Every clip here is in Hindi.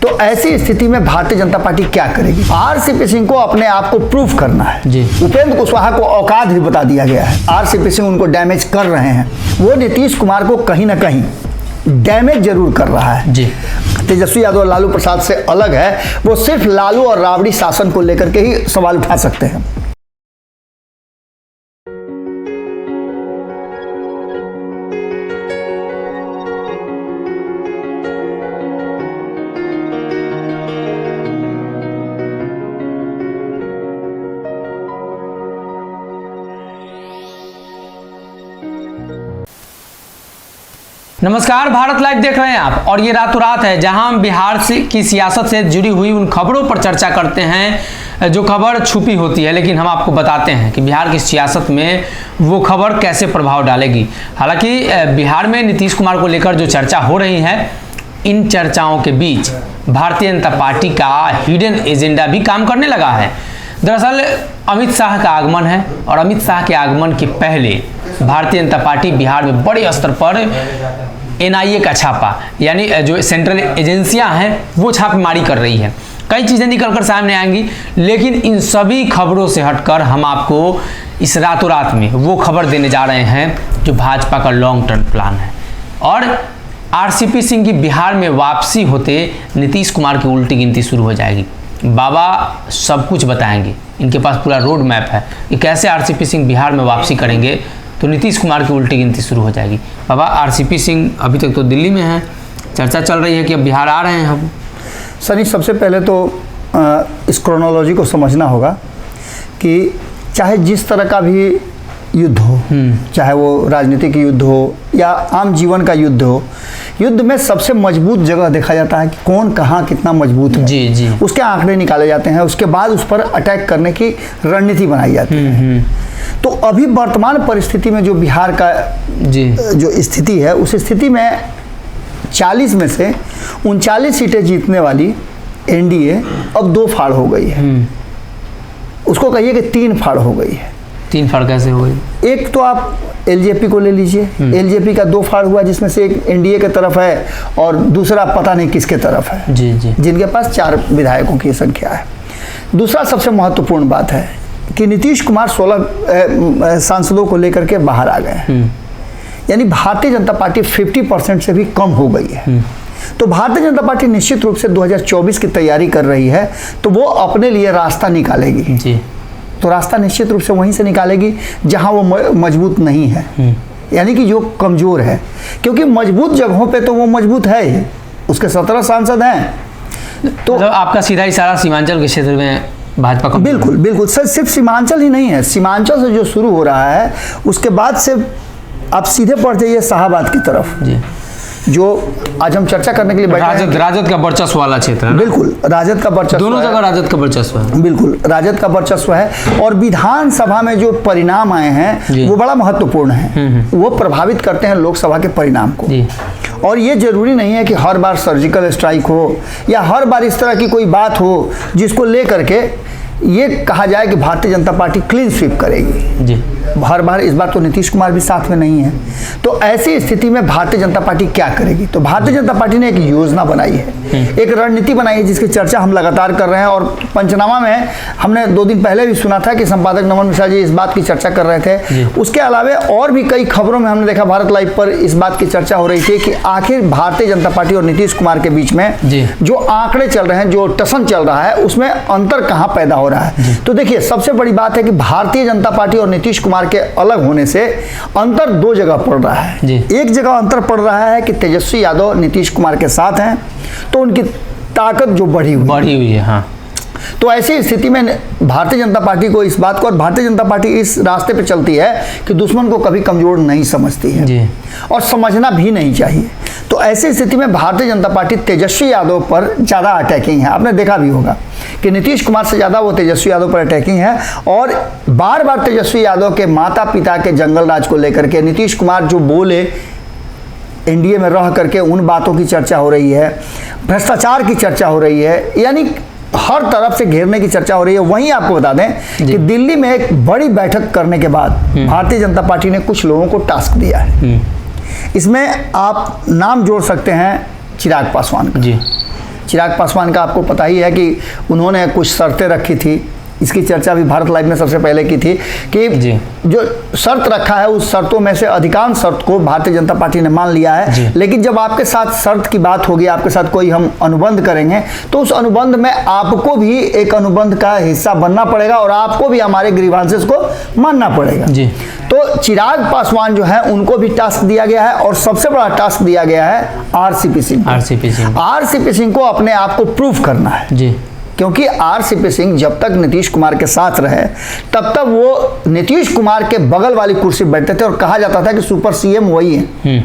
तो ऐसी स्थिति में भारतीय जनता पार्टी क्या करेगी? आरसीपी सिंह को अपने आप को प्रूफ करना है जी। उपेंद्र कुशवाहा को औकात भी बता दिया गया है। आरसीपी सिंह उनको डैमेज कर रहे हैं, वो नीतीश कुमार को कहीं ना कहीं डैमेज जरूर कर रहा है जी। तेजस्वी यादव और लालू प्रसाद से अलग है, वो सिर्फ लालू और राबड़ी शासन को लेकर के ही सवाल उठा सकते हैं। नमस्कार, भारत लाइव देख रहे हैं आप और ये रातों रात है जहां हम बिहार की सियासत से जुड़ी हुई उन खबरों पर चर्चा करते हैं जो खबर छुपी होती है, लेकिन हम आपको बताते हैं कि बिहार की सियासत में वो खबर कैसे प्रभाव डालेगी। हालांकि बिहार में नीतीश कुमार को लेकर जो चर्चा हो रही है, इन चर्चाओं के बीच भारतीय जनता पार्टी का हिडन एजेंडा भी काम करने लगा है। दरअसल अमित शाह का आगमन है और अमित शाह के आगमन के पहले भारतीय जनता पार्टी बिहार में बड़े स्तर पर एनआईए का छापा, यानी जो सेंट्रल एजेंसियां हैं वो छापेमारी कर रही है। कई चीज़ें निकलकर सामने आएंगी, लेकिन इन सभी खबरों से हटकर हम आपको इस रातों रात में वो खबर देने जा रहे हैं जो भाजपा का लॉन्ग टर्म प्लान है। और आरसीपी सिंह की बिहार में वापसी होते नीतीश कुमार की उल्टी गिनती शुरू हो जाएगी। बाबा सब कुछ बताएंगे, इनके पास पूरा रोड मैप है कि कैसे आरसीपी सिंह बिहार में वापसी करेंगे तो नीतीश कुमार की उल्टी गिनती शुरू हो जाएगी। बाबा, आरसीपी सिंह अभी तक तो दिल्ली में है, चर्चा चल रही है कि अब बिहार आ रहे हैं हम। सनी, सबसे पहले तो इस क्रोनोलॉजी को समझना होगा कि चाहे जिस तरह का भी युद्ध हो, चाहे वो राजनीतिक युद्ध हो या आम जीवन का युद्ध हो, युद्ध में सबसे मजबूत जगह देखा जाता है कि कौन कहाँ कितना मजबूत है जी जी। उसके आंकड़े निकाले जाते हैं, उसके बाद उस पर अटैक करने की रणनीति बनाई जाती है। तो अभी वर्तमान परिस्थिति में जो बिहार का जो स्थिति है, उस स्थिति में 40 में से 39 सीटें जीतने वाली एनडीए अब 2 फाड़ हो गई है। उसको कहिए कि 3 फाड़ हो गई है। 3 फाड़ कैसे हो गई? एक तो आप एलजेपी को ले लीजिए, एलजेपी का 2 फाड़ हुआ, जिसमें से एक एनडीए के तरफ है और दूसरा पता नहीं किसके तरफ है जी जी, जिनके पास 4 विधायकों की संख्या है। दूसरा सबसे महत्वपूर्ण बात है कि नीतीश कुमार 16 सांसदों को लेकर के बाहर आ गए, यानी भारतीय जनता पार्टी 50% से भी कम हो गई है। तो भारतीय जनता पार्टी निश्चित रूप से 2024 की तैयारी कर रही है, तो वो अपने लिए रास्ता निकालेगी जी। तो रास्ता निश्चित रूप से वहीं से निकालेगी जहां वो मजबूत नहीं है, यानी कि जो कमजोर है, क्योंकि मजबूत जगहों पे तो वो मजबूत है ही, उसके 17 सांसद हैं। तो आपका सीधा इशारा सीमांचल के क्षेत्र में भाजपा का बिल्कुल बिल्कुल सर, सिर्फ सीमांचल ही नहीं है, सीमांचल से जो शुरू हो रहा है उसके बाद से आप सीधे पड़ जाइए शाहाबाद की तरफ जी, जो आज हम चर्चा करने के लिए बैठे राजद का वर्चस्व वाला क्षेत्र है। बिल्कुल, राजद का वर्चस्व, दोनों जगह राजद का वर्चस्व है। बिल्कुल, राजद का वर्चस्व है। और विधानसभा में जो परिणाम आए हैं वो बड़ा महत्वपूर्ण है, वो प्रभावित करते हैं लोकसभा के परिणाम को जी। और ये जरूरी नहीं है कि हर बार सर्जिकल स्ट्राइक हो या हर बार इस तरह की कोई बात हो जिसको लेकर के ये कहा जाए कि Bharatiya Janata party clean sweep करेगी जी। हर बार इस बार तो नीतीश कुमार भी साथ में नहीं है। तो ऐसी स्थिति में भारतीय जनता पार्टी क्या करेगी? तो भारतीय जनता पार्टी ने एक योजना बनाई है, एक रणनीति बनाई है, जिसकी चर्चा हम लगातार कर रहे हैं। और पंचनामा में हमने 2 दिन पहले भी सुना था कि संपादक नमन मिश्रा जी इस बात की चर्चा कर रहे थे। उसके अलावा और भी कई खबरों में हमने देखा, भारत लाइव पर इस बात की चर्चा हो रही थी कि आखिर भारतीय जनता पार्टी और नीतीश कुमार के बीच में जो आंकड़े चल रहे हैं, जो टसन चल रहा है, उसमें अंतर कहाँ पैदा हो रहा है। तो देखिए, सबसे बड़ी बात है कि भारतीय जनता पार्टी और नीतीश कुमार के अलग होने से अंतर 2 जगह पड़ रहा है। एक जगह अंतर पड़ रहा है कि तेजस्वी यादव नीतीश कुमार के साथ हैं, तो उनकी ताकत जो बढ़ी हुई है। हाँ, तो ऐसी स्थिति में भारतीय जनता पार्टी को इस बात को, और भारतीय जनता पार्टी इस रास्ते पे चलती है कि दुश्मन को कभी कमजोर नहीं समझती है जी। और समझना भी नहीं चाहिए। तो ऐसी स्थिति में भारतीय जनता पार्टी तेजस्वी यादव पर ज़्यादा अटैकिंग है। आपने देखा भी होगा कि नीतीश कुमार से ज़्यादा वो तेजस्वी यादव पर अटैकिंग है। और बार बार तेजस्वी यादव के माता पिता के जंगल राज को लेकर के नीतीश कुमार जो बोले, एनडीए में रह करके उन बातों की चर्चा हो रही है, भ्रष्टाचार की चर्चा हो रही है, यानी हर तरफ से घेरने की चर्चा हो रही है। वहीं आपको बता दें कि दिल्ली में एक बड़ी बैठक करने के बाद भारतीय जनता पार्टी ने कुछ लोगों को टास्क दिया है। इसमें आप नाम जोड़ सकते हैं चिराग पासवान का जी। चिराग पासवान का आपको पता ही है कि उन्होंने कुछ शर्तें रखी थी, इसकी चर्चा भी भारत लाइव में सबसे पहले की थी कि जो शर्त रखा है उस शर्तों में से अधिकांश शर्त को भारतीय जनता पार्टी ने मान लिया है, लेकिन जब आपके साथ शर्त की बात होगी, आपके साथ कोई हम अनुबंध करेंगे तो उस अनुबंध में आपको भी एक अनुबंध का हिस्सा बनना पड़ेगा और आपको भी हमारे ग्रीवांसेस को मानना पड़ेगा जी। तो चिराग पासवान जो है उनको भी टास्क दिया गया है और सबसे बड़ा टास्क दिया गया है आरसीपी सिंह को अपने आप को प्रूव करना है जी, क्योंकि आरसीपी सिंह जब तक नीतीश कुमार के साथ रहे तब तक वो नीतीश कुमार के बगल वाली कुर्सी बैठते थे और कहा जाता था कि सुपर सीएम वही है।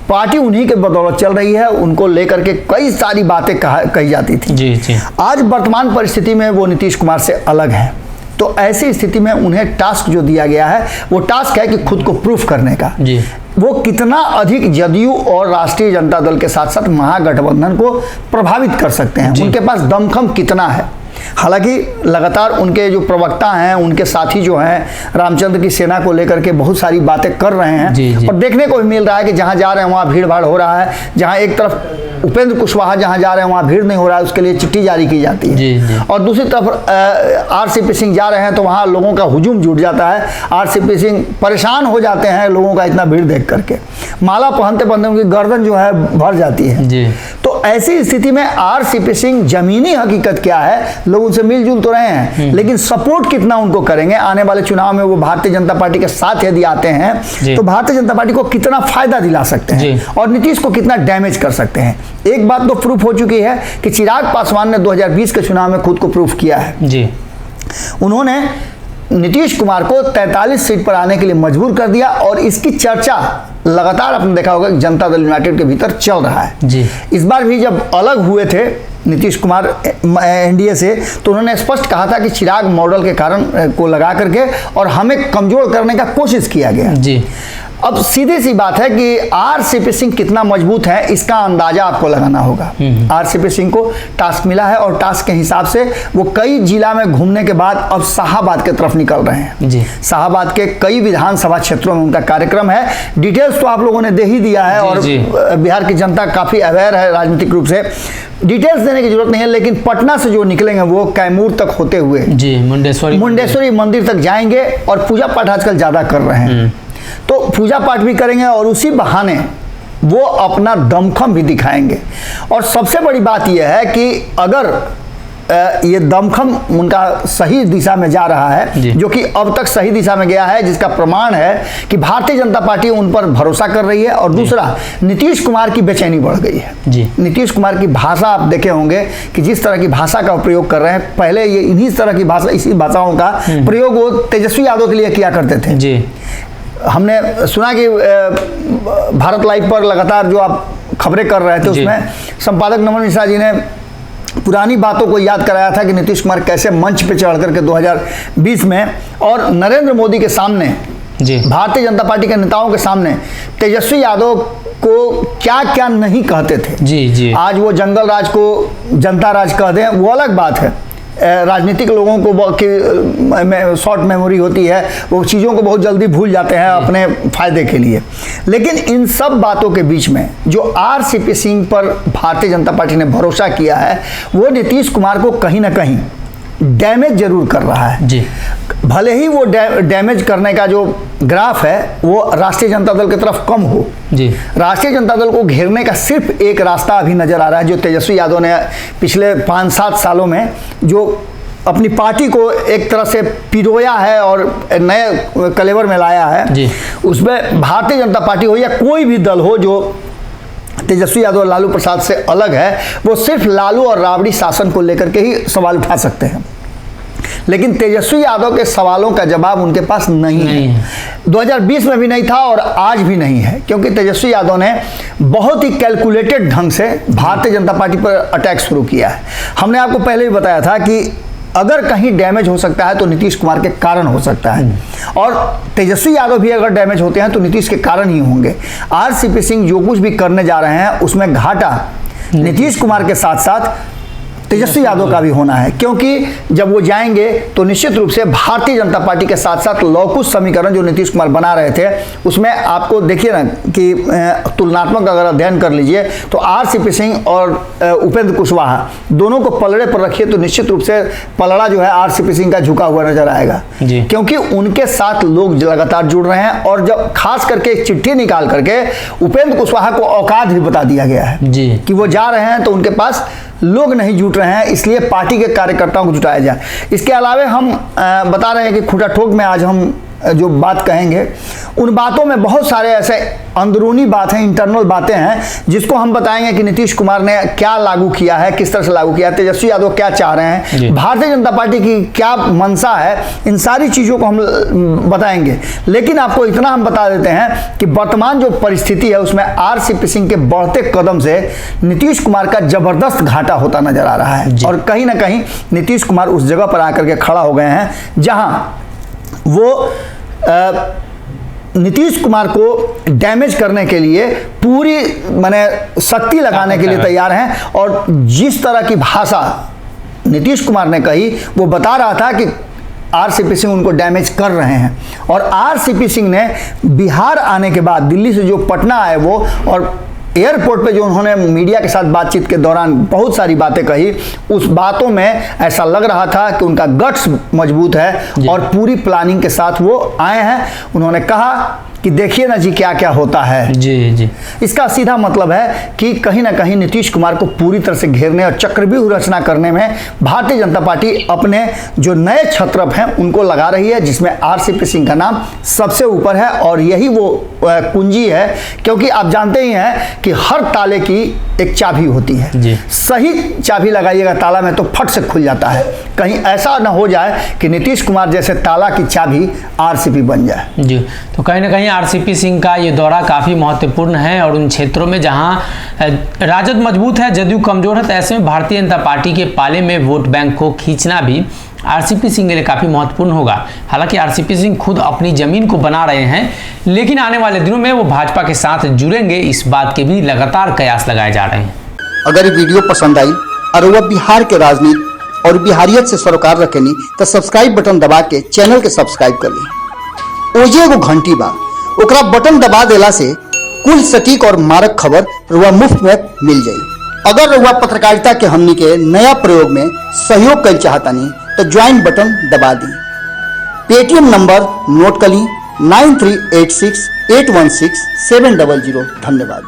पार्टी उन्हीं के बदौलत चल रही है, उनको लेकर के कई सारी बातें कही जाती थी जी। आज वर्तमान परिस्थिति में वो नीतीश कुमार से अलग है, तो ऐसी स्थिति में उन्हें टास्क जो दिया गया है वो टास्क है कि खुद को प्रूफ करने का जी। वो कितना अधिक जदयू और राष्ट्रीय जनता दल के साथ साथ महागठबंधन को प्रभावित कर सकते हैं, उनके पास दमखम कितना है। हालांकि लगातार उनके जो प्रवक्ता हैं, उनके साथी जो हैं, रामचंद्र की सेना को लेकर के बहुत सारी बातें कर रहे हैं और देखने को भी मिल रहा है कि जहां जा रहे हैं वहां भीड़ भाड़ हो रहा है। जहां एक तरफ उपेंद्र कुशवाहा जहां जा रहे हैं वहां भीड़ नहीं हो रहा है, उसके लिए चिट्ठी जारी की जाती है और दूसरी तरफ आरसीपी सिंह जा रहे हैं तो वहां लोगों का हुजूम जुट जाता है। आरसीपी सिंह परेशान हो जाते हैं लोगों का इतना भीड़ देख करके, माला पहनते पहनते उनकी गर्दन जो है भर जाती है। तो ऐसी स्थिति में आरसीपी सिंह जमीनी हकीकत क्या है, लोग उनसे मिलजुल तो रहे हैं लेकिन सपोर्ट कितना उनको करेंगे आने वाले चुनाव में, वो भारतीय जनता पार्टी के साथ यदि आते हैं तो भारतीय जनता पार्टी को कितना फायदा दिला सकते हैं और नीतीश को कितना डैमेज कर सकते हैं। एक बात तो प्रूफ हो चुकी है कि चिराग पासवान ने 2020 के चुनाव में खुद को प्रूफ किया है जी। उन्होंने नीतीश कुमार को 43 सीट पर आने के लिए मजबूर कर दिया और इसकी चर्चा लगातार आपने देखा होगा कि जनता दल यूनाइटेड के भीतर चल रहा है जी। इस बार भी जब अलग हुए थे नीतीश कुमार एनडीए से तो उन्होंने स्पष्ट कहा था कि चिराग मॉडल के कारण को लगा करके और हमें कमजोर करने का कोशिश किया गया जी। अब सीधी सी बात है कि आरसीपी सिंह कितना मजबूत है इसका अंदाजा आपको लगाना होगा। आरसीपी सिंह को टास्क मिला है और टास्क के हिसाब से वो कई जिला में घूमने के बाद अब शाहाबाद की तरफ निकल रहे हैं जी। शाहाबाद के कई विधानसभा क्षेत्रों में उनका कार्यक्रम है। डिटेल्स तो आप लोगों ने दे ही दिया है और बिहार की जनता काफी अवेयर है राजनीतिक रूप से, डिटेल्स देने की जरूरत नहीं है। लेकिन पटना से जो निकलेंगे वो कैमूर तक होते हुए जी मुंडेश्वरी मंदिर तक जाएंगे और पूजा पाठ आजकल ज्यादा कर रहे हैं तो पूजा पाठ भी करेंगे और उसी बहाने वो अपना दमखम भी दिखाएंगे। और सबसे बड़ी बात यह है कि अगर ये दमखम उनका सही दिशा में जा रहा है, जो कि अब तक सही दिशा में गया है, जिसका प्रमाण है कि भारतीय जनता पार्टी उन पर भरोसा कर रही है। और दूसरा, नीतीश कुमार की बेचैनी बढ़ गई है जी। नीतीश कुमार की भाषा आप देखे होंगे कि जिस तरह की भाषा का प्रयोग कर रहे हैं, पहले ये इन्हीं तरह की भाषा, इसी भाषाओं का प्रयोग वो तेजस्वी यादव के लिए किया करते थे जी। हमने सुना कि भारत लाइव पर लगातार जो आप खबरें कर रहे थे उसमें संपादक नमन मिश्रा जी ने पुरानी बातों को याद कराया था कि नीतीश कुमार कैसे मंच पे चढ़ करके 2020 में और नरेंद्र मोदी के सामने जी, भारतीय जनता पार्टी के नेताओं के सामने तेजस्वी यादव को क्या क्या नहीं कहते थे जी जी। आज वो जंगल राज को जनता राज कह दें वो अलग बात है। राजनीतिक लोगों को शॉर्ट मेमोरी होती है, वो चीज़ों को बहुत जल्दी भूल जाते हैं अपने फायदे के लिए। लेकिन इन सब बातों के बीच में जो आरसीपी सिंह पर भारतीय जनता पार्टी ने भरोसा किया है वो नीतीश कुमार को कहीं ना कहीं डैमेज जरूर कर रहा है जी। भले ही वो डैमेज करने का जो ग्राफ है वो राष्ट्रीय जनता दल की तरफ कम हो जी। राष्ट्रीय जनता दल को घेरने का सिर्फ एक रास्ता अभी नजर आ रहा है, जो तेजस्वी यादव ने पिछले 5-7 सालों में जो अपनी पार्टी को एक तरह से पिरोया है और नए कलेवर में लाया है जी। उसमें भारतीय जनता पार्टी हो या कोई भी दल हो जो तेजस्वी यादव लालू प्रसाद से अलग है, वो सिर्फ लालू और राबड़ी शासन को लेकर के ही सवाल उठा सकते हैं। लेकिन तेजस्वी यादव के सवालों का जवाब उनके पास नहीं है। 2020 में भी नहीं था और आज भी नहीं है, क्योंकि तेजस्वी यादव ने बहुत ही कैलकुलेटेड ढंग से भारतीय जनता पार्टी पर अटैक शुरू किया है। हमने आपको पहले भी बताया था कि अगर कहीं डैमेज हो सकता है तो नीतीश कुमार के कारण हो सकता है, और तेजस्वी यादव भी अगर डैमेज होते हैं तो नीतीश के कारण ही होंगे। आरसीपी सिंह जो कुछ भी करने जा रहे हैं उसमें घाटा नीतीश कुमार के साथ साथ तेजस्वी यादव का भी होना है, क्योंकि जब वो जाएंगे तो निश्चित रूप से भारतीय जनता पार्टी के साथ साथ लौकुश समीकरण जो नीतीश कुमार बना रहे थे उसमें आपको देखिए ना कि तुलनात्मक अगर अध्ययन कर लीजिए तो आरसीपी सिंह और उपेंद्र कुशवाहा दोनों को पलड़े पर रखिए तो निश्चित रूप से पलड़ा जो है आरसीपी सिंह का झुका हुआ नजर आएगा, क्योंकि उनके साथ लोग लगातार जुड़ रहे हैं। और जब खास करके एक चिट्ठी निकाल करके उपेंद्र कुशवाहा को औकात भी बता दिया गया है कि वो जा रहे हैं तो उनके पास लोग नहीं जुट रहे हैं, इसलिए पार्टी के कार्यकर्ताओं को जुटाया जाए। इसके अलावा हम बता रहे हैं कि खूंटा ठोक में आज हम जो बात कहेंगे उन बातों में बहुत सारे ऐसे अंदरूनी बात हैं, इंटरनल बातें हैं, जिसको हम बताएंगे कि नीतीश कुमार ने क्या लागू किया है, किस तरह से लागू किया है, तेजस्वी यादव क्या चाह रहे हैं, भारतीय जनता पार्टी की क्या मंशा है, इन सारी चीज़ों को हम बताएंगे। लेकिन आपको इतना हम बता देते हैं कि वर्तमान जो परिस्थिति है उसमें आरसीपी सिंह के बढ़ते कदम से नीतीश कुमार का जबरदस्त घाटा होता नजर आ रहा है। और कहीं ना कहीं नीतीश कुमार उस जगह पर आकर के खड़ा हो गए हैं जहां वो नीतीश कुमार को डैमेज करने के लिए पूरी माने शक्ति लगाने के लिए तैयार हैं। और जिस तरह की भाषा नीतीश कुमार ने कही वो बता रहा था कि आरसीपी सिंह उनको डैमेज कर रहे हैं। और आरसीपी सिंह ने बिहार आने के बाद दिल्ली से जो पटना आए वो और एयरपोर्ट पे जो उन्होंने मीडिया के साथ बातचीत के दौरान बहुत सारी बातें कही, उस बातों में ऐसा लग रहा था कि उनका गट्स मजबूत है और पूरी प्लानिंग के साथ वो आए हैं। उन्होंने कहा कि देखिए ना जी क्या क्या होता है। जी। इसका सीधा मतलब है कि कहीं ना कहीं नीतीश कुमार को पूरी तरह से घेरने और चक्रव्यूह रचना करने में भारतीय जनता पार्टी अपने जो नए छत्रप हैं उनको लगा रही है, जिसमें आरसीपी सिंह का नाम सबसे ऊपर है। और यही वो कुंजी है, क्योंकि आप जानते ही हैं कि हर ताले की एक चाबी होती है, सही चाबी लगाइएगा ताला में तो फट से खुल जाता है। कहीं ऐसा ना हो जाए कि नीतीश कुमार जैसे ताला की चाबी आरसीपी बन जाए। जी, तो कहीं ना कहीं आरसीपी सिंह का ये दौरा काफ़ी महत्वपूर्ण है और उन क्षेत्रों में जहां राजद मजबूत है जदयू कमजोर है, तो ऐसे में भारतीय जनता पार्टी के पाले में वोट बैंक को खींचना भी आरसीपी सिंह के लिए काफ़ी महत्वपूर्ण होगा। हालांकि आरसीपी सिंह खुद अपनी जमीन को बना रहे हैं, लेकिन आने वाले दिनों में वो भाजपा के साथ जुड़ेंगे, इस बात के भी लगातार कयास लगाए जा रहे हैं। अगर ये वीडियो पसंद आई और वह बिहार के राजनीति और बिहारियत से सरोकार रखेनी तो सब्सक्राइब बटन दबा के चैनल के सब्सक्राइब कर ली। ओजे एगो घंटी बा, ओकरा बटन दबा देला से कुल सटीक और मारक खबर रुआ मुफ्त में मिल जाई। अगर रुआ पत्रकारिता के हमनी के नया प्रयोग में सहयोग कर चाहतानी तो ज्वाइन बटन दबा दी। पेटीएम नंबर नोट कर ली 9386816700। धन्यवाद।